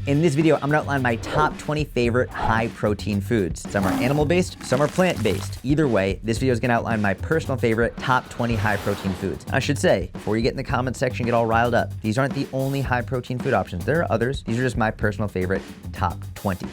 In this video, I'm gonna outline my top 20 favorite high protein foods. Some are animal-based, some are plant-based. Either way, this video is gonna outline my personal favorite top 20 high protein foods. I should say, before you get in the comment section, get all riled up, these aren't the only high protein food options. There are others. These are just my personal favorite top 20.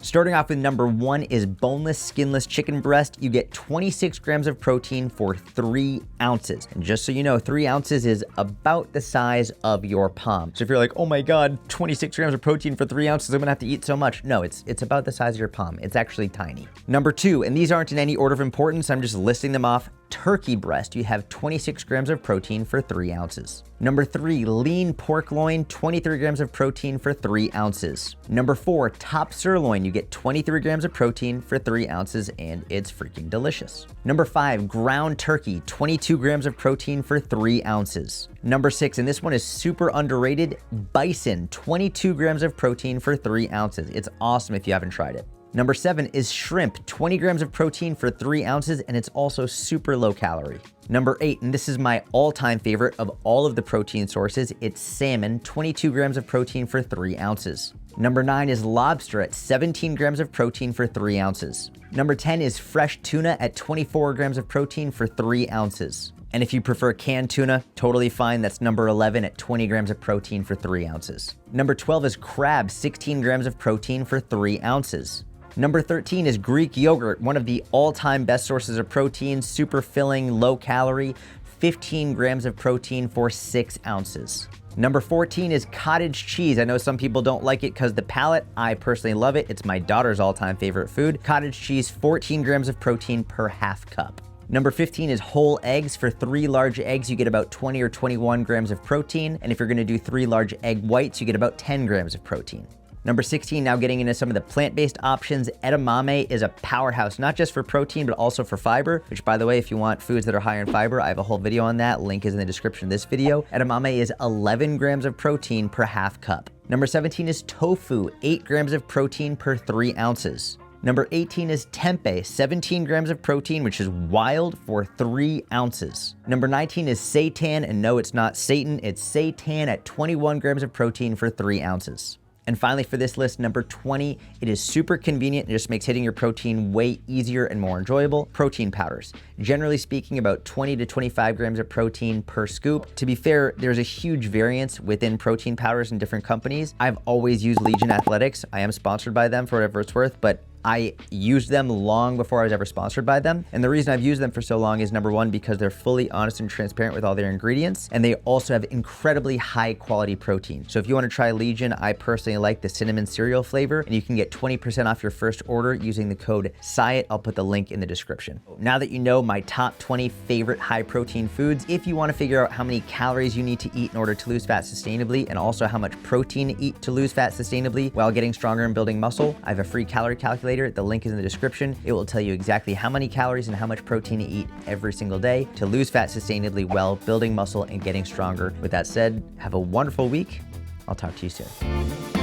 Starting off with number 1 is boneless, skinless chicken breast. You get 26 grams of protein for 3 ounces. And just so you know, 3 ounces is about the size of your palm. So if you're like, oh my God, 26 grams of protein for 3 ounces, I'm gonna have to eat so much. No, it's about the size of your palm. It's actually tiny. Number 2, and these aren't in any order of importance, I'm just listing them off. Turkey breast, you have 26 grams of protein for 3 ounces. Number 3, lean pork loin, 23 grams of protein for 3 ounces. Number 4, top sirloin, you get 23 grams of protein for 3 ounces, and it's freaking delicious. Number 5, ground turkey, 22 grams of protein for 3 ounces. Number 6, and this one is super underrated, bison, 22 grams of protein for 3 ounces. It's awesome if you haven't tried it. Number 7 is shrimp, 20 grams of protein for 3 ounces, and it's also super low calorie. Number 8, and this is my all-time favorite of all of the protein sources, it's salmon, 22 grams of protein for 3 ounces. Number 9 is lobster at 17 grams of protein for 3 ounces. Number 10 is fresh tuna at 24 grams of protein for 3 ounces. And if you prefer canned tuna, totally fine. That's number 11 at 20 grams of protein for 3 ounces. Number 12 is crab, 16 grams of protein for 3 ounces. Number 13 is Greek yogurt, one of the all-time best sources of protein, super filling, low calorie, 15 grams of protein for 6 ounces. Number 14 is cottage cheese. I know some people don't like it because the palate. I personally love it. It's my daughter's all-time favorite food. Cottage cheese, 14 grams of protein per half cup. Number 15 is whole eggs. For 3 large eggs, you get about 20 or 21 grams of protein. And if you're gonna do 3 large egg whites, you get about 10 grams of protein. Number 16, now getting into some of the plant-based options, edamame is a powerhouse, not just for protein, but also for fiber, which by the way, if you want foods that are higher in fiber, I have a whole video on that. Link is in the description of this video. Edamame is 11 grams of protein per half cup. Number 17 is tofu, 8 grams of protein per 3 ounces. Number 18 is tempeh, 17 grams of protein, which is wild, for 3 ounces. Number 19 is seitan, and no, it's not Satan, it's seitan at 21 grams of protein for 3 ounces. And finally for this list, number 20, it is super convenient. It just makes hitting your protein way easier and more enjoyable. Protein powders. Generally speaking, about 20 to 25 grams of protein per scoop. To be fair, there's a huge variance within protein powders in different companies. I've always used Legion Athletics. I am sponsored by them for whatever it's worth, but I used them long before I was ever sponsored by them. And the reason I've used them for so long is number 1, because they're fully honest and transparent with all their ingredients. And they also have incredibly high quality protein. So if you want to try Legion, I personally like the cinnamon cereal flavor, and you can get 20% off your first order using the code SIAT. I'll put the link in the description. Now that you know my top 20 favorite high protein foods, if you want to figure out how many calories you need to eat in order to lose fat sustainably, and also how much protein to eat to lose fat sustainably while getting stronger and building muscle, I have a free calorie calculator. The link is in the description. It will tell you exactly how many calories and how much protein to eat every single day to lose fat sustainably while building muscle and getting stronger. With that said, have a wonderful week. I'll talk to you soon.